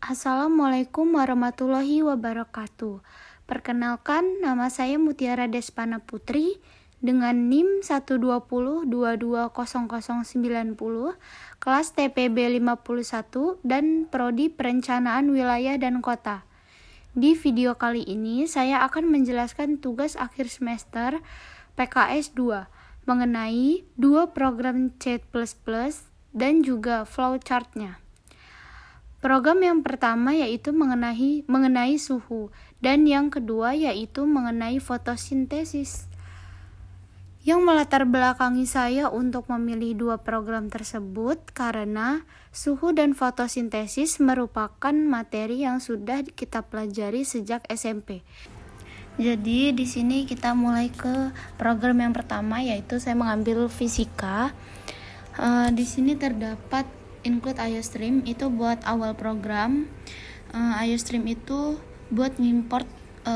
Assalamualaikum warahmatullahi wabarakatuh. Perkenalkan, nama saya Mutiara Despana Putri dengan NIM 120220090, kelas TPB 51 dan Prodi Perencanaan Wilayah dan Kota. Di video kali ini saya akan menjelaskan tugas akhir semester PKS 2 mengenai dua program C++ dan juga flowchart-nya. Program yang pertama yaitu mengenai suhu dan yang kedua yaitu mengenai fotosintesis. Yang melatar belakangi saya untuk memilih dua program tersebut karena suhu dan fotosintesis merupakan materi yang sudah kita pelajari sejak SMP. Jadi di sini kita mulai ke program yang pertama yaitu saya mengambil fisika. Di sini terdapat include IOStream itu buat awal program. IOStream itu buat ngimport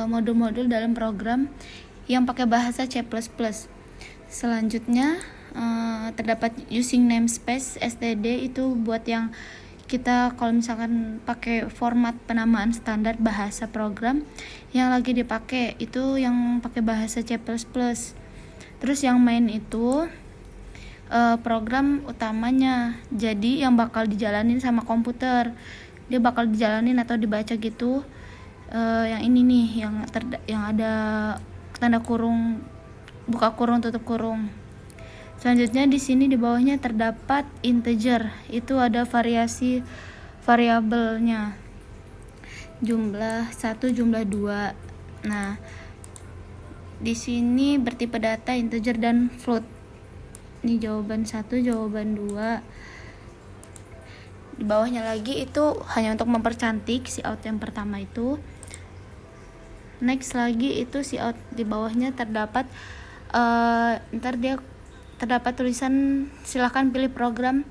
modul-modul dalam program yang pakai bahasa C++. Selanjutnya terdapat using namespace std itu buat yang kita kalau misalkan pakai format penamaan standar bahasa program yang lagi dipakai itu yang pakai bahasa C++. Terus yang main itu program utamanya, jadi yang bakal dijalanin sama komputer, dia bakal dijalanin atau dibaca gitu. Yang ini nih yang ada tanda kurung, buka kurung tutup kurung. Selanjutnya di sini di bawahnya terdapat integer, itu ada variasi variabelnya, jumlah 1, jumlah 2. Nah di sini bertipe data integer dan float. Ini jawaban 1, jawaban 2. Di bawahnya lagi itu hanya untuk mempercantik si out yang pertama itu. Next lagi itu si out di bawahnya terdapat ntar dia terdapat tulisan silahkan pilih program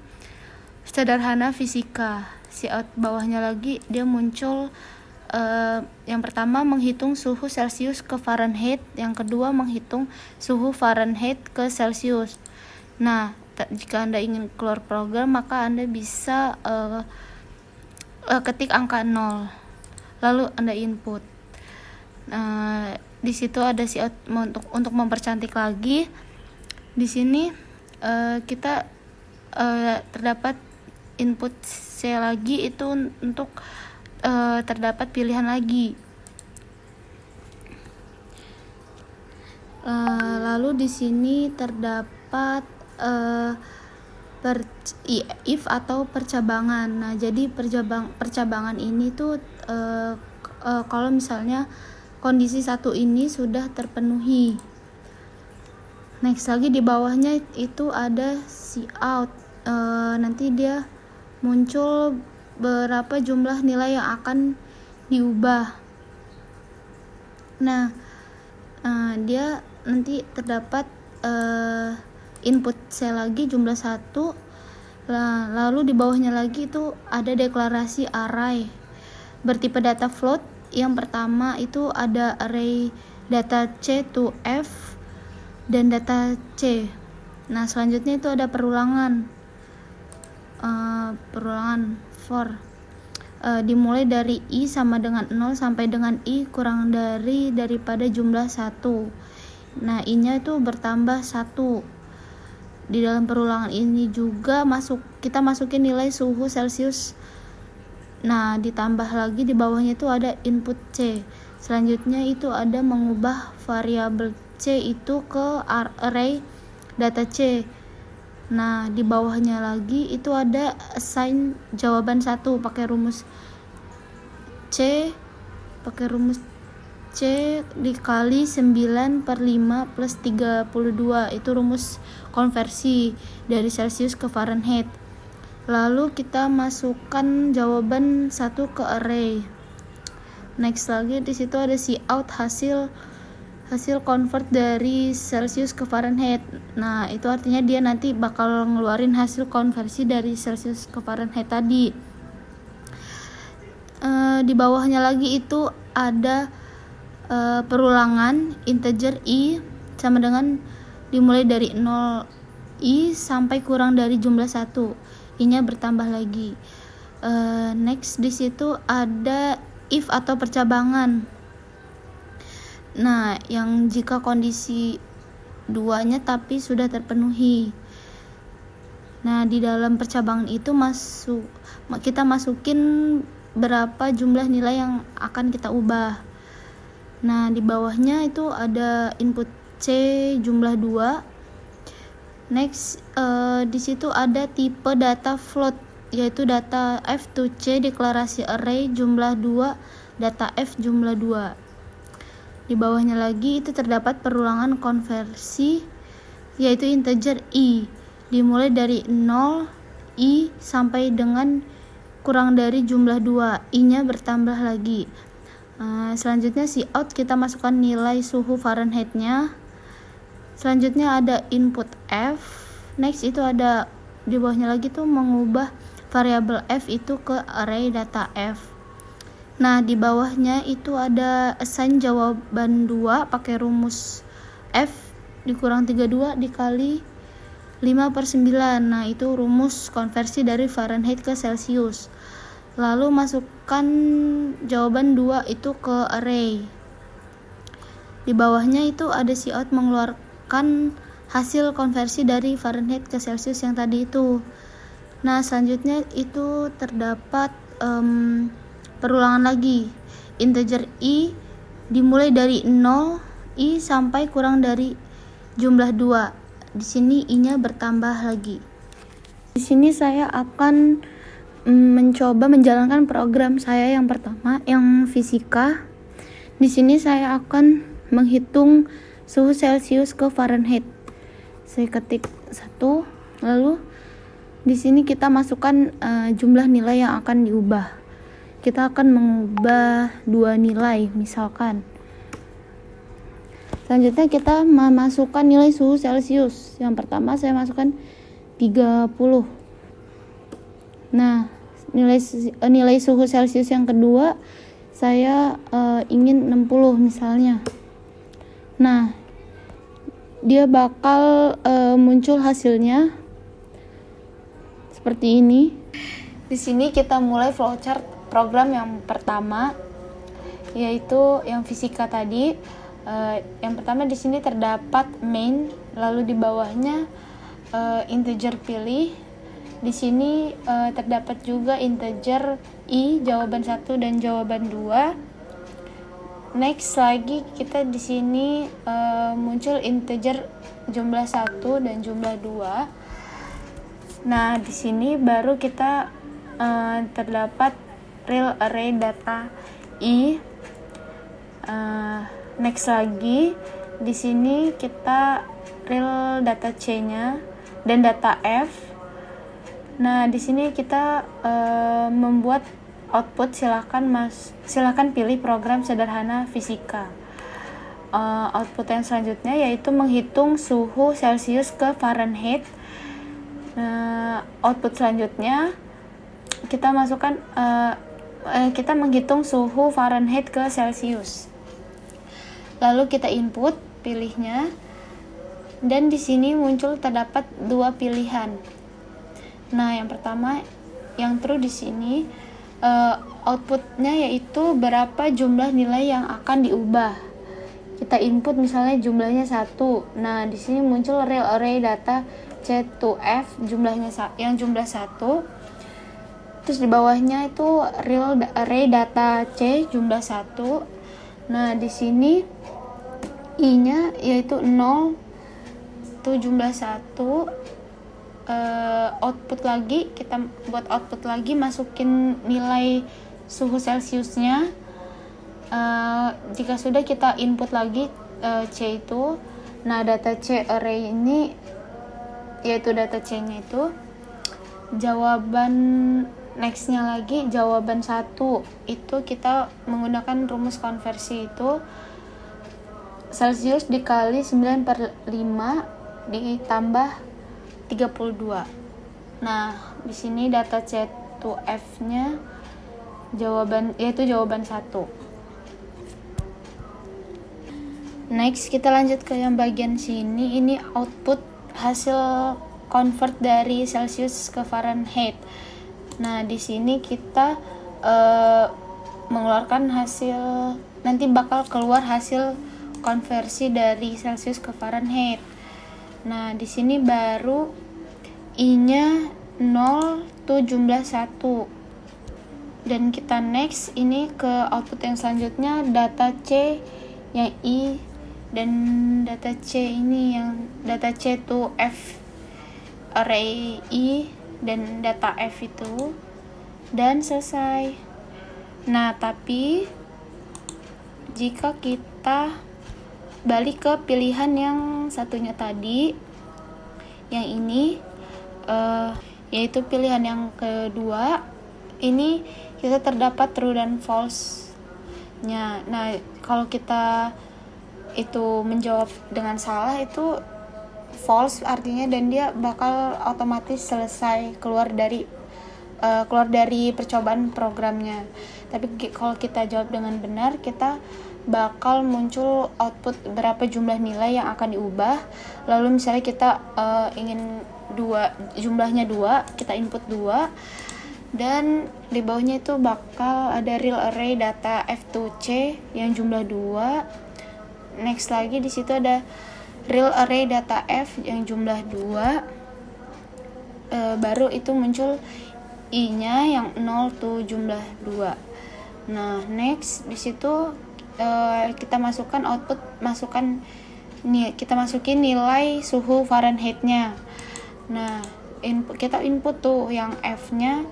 sederhana fisika. Si out bawahnya lagi dia muncul yang pertama menghitung suhu Celcius ke Fahrenheit, yang kedua menghitung suhu Fahrenheit ke Celcius. Nah, jika Anda ingin keluar program, maka Anda bisa ketik angka 0, lalu Anda input. Di situ ada si out untuk mempercantik lagi. Di sini kita terdapat input C lagi itu untuk terdapat pilihan lagi. Lalu di sini terdapat if atau percabangan. Nah, jadi percabangan ini tuh kalau misalnya kondisi satu ini sudah terpenuhi. Next lagi di bawahnya itu ada si out. Nanti dia muncul berapa jumlah nilai yang akan diubah. Nah, dia nanti terdapat input C lagi jumlah 1. Lalu di bawahnya lagi itu ada deklarasi array bertipe data float. Yang pertama itu ada array data C to F dan data C. Nah selanjutnya itu ada perulangan for dimulai dari I sama dengan 0 sampai dengan I kurang daripada jumlah 1. Nah I-nya itu bertambah 1. Di dalam perulangan ini juga kita masukin nilai suhu Celcius. Nah ditambah lagi di bawahnya itu ada input C. Selanjutnya itu ada mengubah variabel C itu ke array data C. Nah di bawahnya lagi itu ada assign jawaban 1 pakai rumus C dikali 9/5 plus 32. Itu rumus konversi dari Celcius ke Fahrenheit. Lalu kita masukkan jawaban 1 ke array. Next lagi di situ ada si out hasil convert dari Celcius ke Fahrenheit. Nah itu artinya dia nanti bakal ngeluarin hasil konversi dari Celcius ke Fahrenheit tadi. Di bawahnya lagi itu ada perulangan integer I sama dengan dimulai dari 0 I sampai kurang dari jumlah 1. I-nya bertambah lagi. Next di situ ada if atau percabangan. Nah, yang jika kondisi duanya tapi sudah terpenuhi. Nah, di dalam percabangan itu kita masukin berapa jumlah nilai yang akan kita ubah. Nah, di bawahnya itu ada input C jumlah 2. Next, di situ ada tipe data float, yaitu data F to C deklarasi array jumlah 2, data F jumlah 2. Di bawahnya lagi itu terdapat perulangan konversi, yaitu integer I, dimulai dari 0 I sampai dengan kurang dari jumlah 2, I-nya bertambah lagi. Selanjutnya cout kita masukkan nilai suhu Fahrenheit-nya. Selanjutnya ada input F. Next itu ada di bawahnya lagi tuh mengubah variabel F itu ke array data F. Nah, di bawahnya itu ada assign jawaban 2 pakai rumus F dikurang 32 dikali 5/9. Nah, itu rumus konversi dari Fahrenheit ke Celsius. Lalu masukkan jawaban 2 itu ke array. Di bawahnya itu ada cout mengeluarkan hasil konversi dari Fahrenheit ke Celsius yang tadi itu. Nah, selanjutnya itu terdapat perulangan lagi. Integer I dimulai dari 0 I sampai kurang dari jumlah 2. Di sini I-nya bertambah lagi. Di sini saya akan mencoba menjalankan program saya yang pertama, yang fisika. Di sini saya akan menghitung suhu Celsius ke Fahrenheit. Saya ketik 1, lalu di sini kita masukkan jumlah nilai yang akan diubah. Kita akan mengubah 2 nilai misalkan. Selanjutnya kita memasukkan nilai suhu Celsius. Yang pertama saya masukkan 30. Nah, nilai suhu Celsius yang kedua saya ingin 60 misalnya. Nah, dia bakal muncul hasilnya seperti ini. Di sini kita mulai flowchart program yang pertama, yaitu yang fisika tadi. Yang pertama di sini terdapat main, lalu di bawahnya integer pilih. Di sini terdapat juga integer I, jawaban 1 dan jawaban 2. Next lagi kita di sini muncul integer jumlah 1 dan jumlah 2. Nah, di sini baru kita terdapat real array data I. Next lagi di sini kita real data C-nya dan data F. Nah, di sini kita membuat output. Silakan pilih program sederhana fisika. Output yang selanjutnya yaitu menghitung suhu Celsius ke Fahrenheit. Output selanjutnya kita masukkan kita menghitung suhu Fahrenheit ke Celsius. Lalu kita input pilihnya, dan di sini muncul terdapat 2 pilihan. Nah, yang pertama yang true di sini outputnya yaitu berapa jumlah nilai yang akan diubah. Kita input misalnya jumlahnya 1. Nah, di sini muncul real array data C to F jumlahnya yang jumlah 1. Terus di bawahnya itu real array data C jumlah 1. Nah, di sini I-nya yaitu 0 itu jumlah 1. Output lagi, kita buat output lagi, masukin nilai suhu Celsiusnya. Jika sudah kita input lagi C itu. Nah, data C array ini yaitu data C-nya itu. Jawaban nextnya lagi, jawaban 1 itu kita menggunakan rumus konversi itu Celsius dikali 9/5 ditambah 32. Nah, di sini data C to F-nya yaitu jawaban 1. Next, kita lanjut ke yang bagian sini. Ini output hasil convert dari Celsius ke Fahrenheit. Nah, di sini kita mengeluarkan hasil, nanti bakal keluar hasil konversi dari Celsius ke Fahrenheit. Nah, di sini baru I-nya 0 tuh jumlah 1. Dan kita next ini ke output yang selanjutnya, data C yang I dan data C ini, yang data C itu F array I dan data F itu, dan selesai. Nah, tapi jika kita balik ke pilihan yang satunya tadi, yang ini yaitu pilihan yang kedua, ini kita terdapat true dan false nya. Nah, kalau kita itu menjawab dengan salah, itu false artinya, dan dia bakal otomatis selesai keluar dari percobaan programnya. Tapi kalau kita jawab dengan benar, kita bakal muncul output berapa jumlah nilai yang akan diubah. Lalu misalnya kita ingin jumlahnya 2, kita input 2, dan di bawahnya itu bakal ada real array data F2C yang jumlah 2. Next lagi di situ ada real array data F yang jumlah 2. Baru itu muncul I-nya yang 0 tuh jumlah 2. Nah, next di situ kita masukkan kita masukin nilai suhu Fahrenheit-nya. Nah, kita input tuh yang F-nya,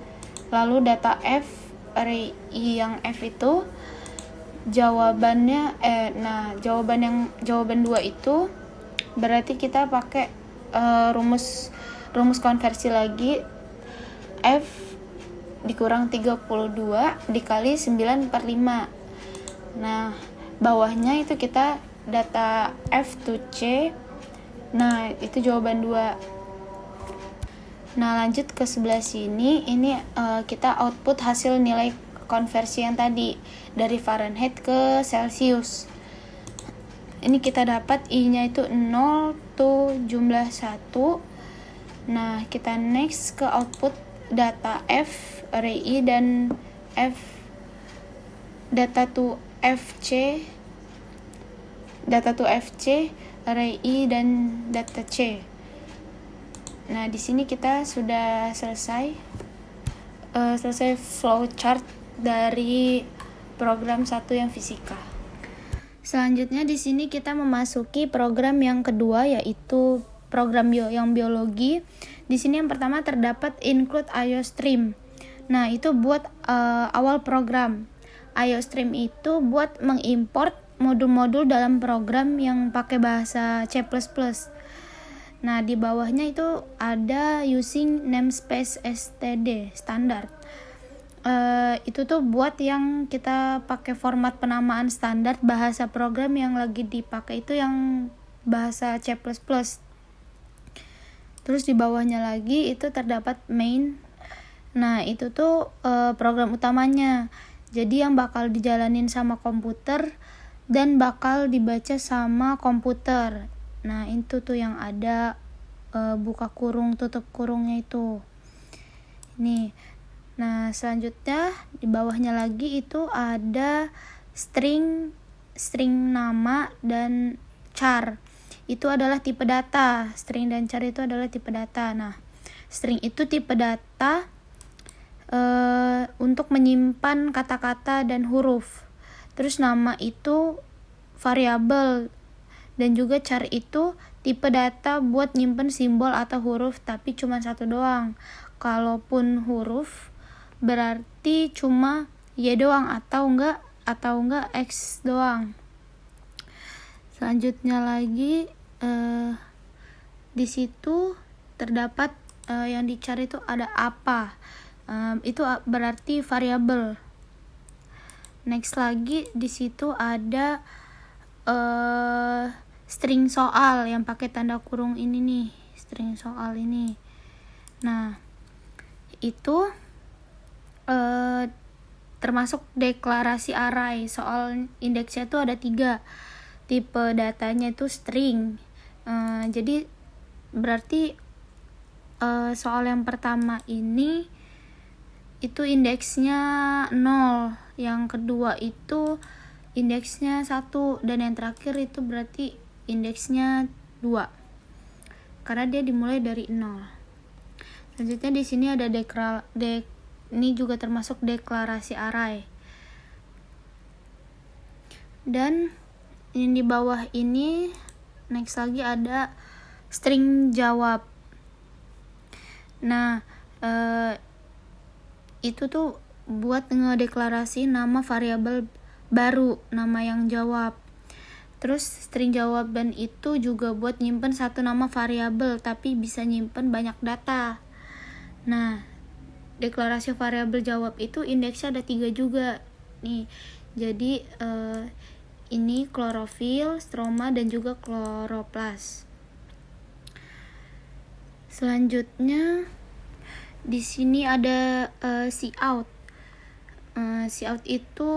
lalu data F array I yang F itu jawaban 2 itu berarti kita pakai rumus konversi lagi, F dikurang 32 dikali 9/5. Nah, bawahnya itu kita data F to C. Nah, itu jawaban 2. Nah, lanjut ke sebelah sini, ini kita output hasil nilai konversi yang tadi dari Fahrenheit ke Celsius. Ini kita dapat I-nya itu 0 tuh jumlah 1. Nah, kita next ke output data F array I dan F data to FC array I dan data C. Nah, di sini kita sudah selesai flowchart dari program 1 yang fisika. Selanjutnya di sini kita memasuki program yang kedua, yaitu program yang biologi. Di sini yang pertama terdapat include IOStream. Nah, itu buat awal program. IOStream itu buat mengimport modul-modul dalam program yang pakai bahasa C++. Nah, di bawahnya itu ada using namespace std standar. Itu tuh buat yang kita pakai format penamaan standar bahasa program yang lagi dipakai itu yang bahasa C++. Terus di bawahnya lagi itu terdapat main. Nah, itu tuh program utamanya. Jadi yang bakal dijalanin sama komputer dan bakal dibaca sama komputer. Nah, itu tuh yang ada buka kurung, tutup kurungnya itu. Nih. Nah, selanjutnya di bawahnya lagi itu ada string nama dan char. Itu adalah tipe data. String dan char itu adalah tipe data. Nah, string itu tipe data untuk menyimpan kata-kata dan huruf. Terus nama itu variabel, dan juga char itu tipe data buat nyimpen simbol atau huruf, tapi cuma satu doang. Kalaupun huruf berarti cuma Y doang atau enggak X doang. Selanjutnya lagi di situ terdapat yang dicari itu ada apa. Itu berarti variabel. Next lagi di situ ada string soal yang pakai tanda kurung ini nih, string soal ini. Nah, itu termasuk deklarasi array. Soal indeksnya itu ada 3. Tipe datanya itu string. Jadi berarti soal yang pertama ini itu indeksnya 0, yang kedua itu indeksnya 1, dan yang terakhir itu berarti indeksnya 2 karena dia dimulai dari 0. Selanjutnya di sini ada ini juga termasuk deklarasi array. Dan yang di bawah ini next lagi ada string jawab. Nah, itu tuh buat ngedeklarasi nama variabel baru, nama yang jawab. Terus string jawaban itu juga buat nyimpen satu nama variabel, tapi bisa nyimpen banyak data. Nah, deklarasi variabel jawab itu indeksnya ada 3 juga nih. Jadi ini klorofil, stroma, dan juga kloroplas. Selanjutnya di sini ada cout. Cout itu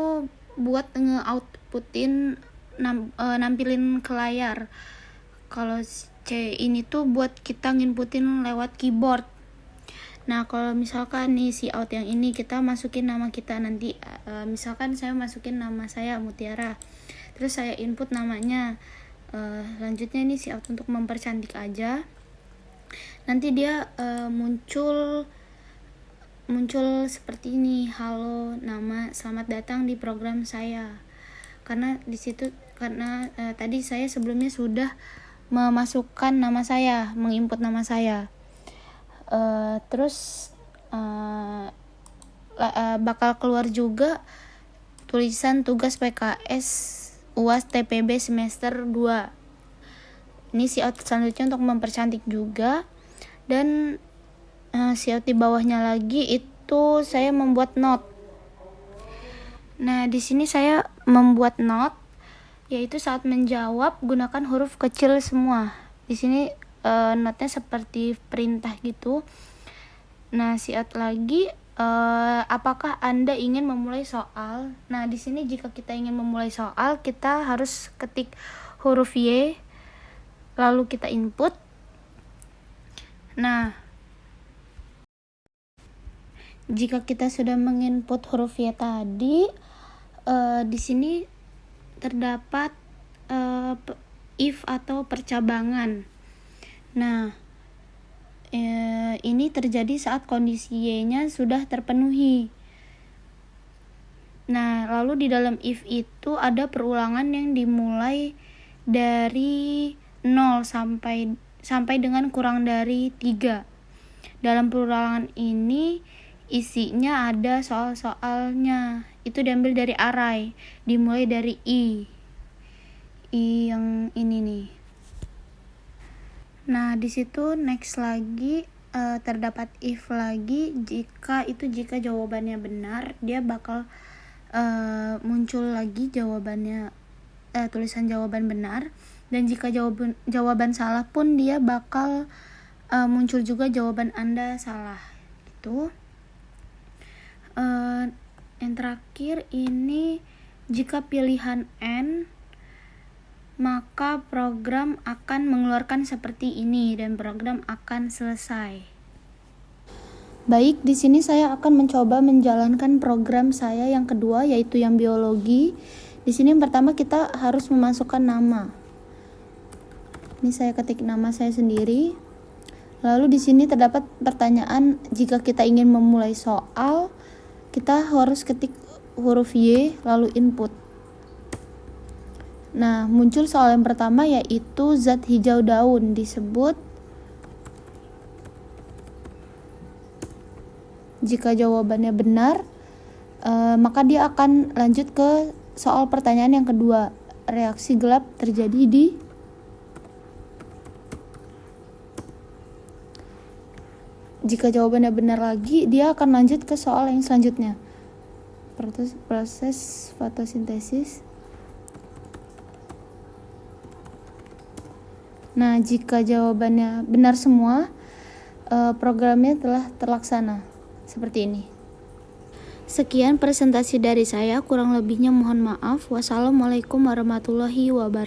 buat nge-outputin nampilin ke layar. Kalau C ini tuh buat kita nginputin lewat keyboard. Nah, kalau misalkan nih cout yang ini kita masukin nama kita nanti, misalkan saya masukin nama saya Mutiara, terus saya input namanya. Selanjutnya ini cout untuk mempercantik aja. Nanti dia muncul seperti ini, halo, nama, selamat datang di program saya. Karena tadi saya sebelumnya sudah memasukkan nama saya, menginput nama saya. Terus bakal keluar juga tulisan tugas PKS UAS TPB semester 2. Ini cout selanjutnya untuk mempercantik juga. Dan cout di bawahnya lagi itu saya membuat note. Nah, di sini saya membuat note, yaitu saat menjawab gunakan huruf kecil semua. Di sini note-nya seperti perintah gitu. Nah, cout lagi, apakah Anda ingin memulai soal? Nah, di sini jika kita ingin memulai soal, kita harus ketik huruf Y, lalu kita input. Nah, jika kita sudah menginput huruf Y tadi, di sini terdapat if atau percabangan. Nah, ini terjadi saat kondisi Y-nya sudah terpenuhi. Nah, lalu di dalam if itu ada perulangan yang dimulai dari 0 sampai dengan kurang dari 3. Dalam perulangan ini isinya ada soal-soalnya. Itu diambil dari array, dimulai dari I yang ini nih. Nah, di situ next lagi terdapat if lagi. Jika jawabannya benar, dia bakal muncul lagi jawabannya, tulisan jawaban benar. Dan jika jawaban salah pun dia bakal muncul juga jawaban Anda salah gitu. Yang terakhir ini, jika pilihan N, maka program akan mengeluarkan seperti ini dan program akan selesai. Baik, di sini saya akan mencoba menjalankan program saya yang kedua, yaitu yang biologi. Di sini yang pertama kita harus memasukkan nama. Ini saya ketik nama saya sendiri. Lalu di sini terdapat pertanyaan, jika kita ingin memulai soal, kita harus ketik huruf Y lalu input. Nah, muncul soal yang pertama, yaitu zat hijau daun disebut. Jika jawabannya benar, maka dia akan lanjut ke soal pertanyaan yang kedua. Reaksi gelap terjadi di. Jika jawabannya benar lagi, dia akan lanjut ke soal yang selanjutnya. Proses fotosintesis. Nah, jika jawabannya benar semua, programnya telah terlaksana. Seperti ini. Sekian presentasi dari saya, kurang lebihnya mohon maaf. Wassalamualaikum warahmatullahi wabarakatuh.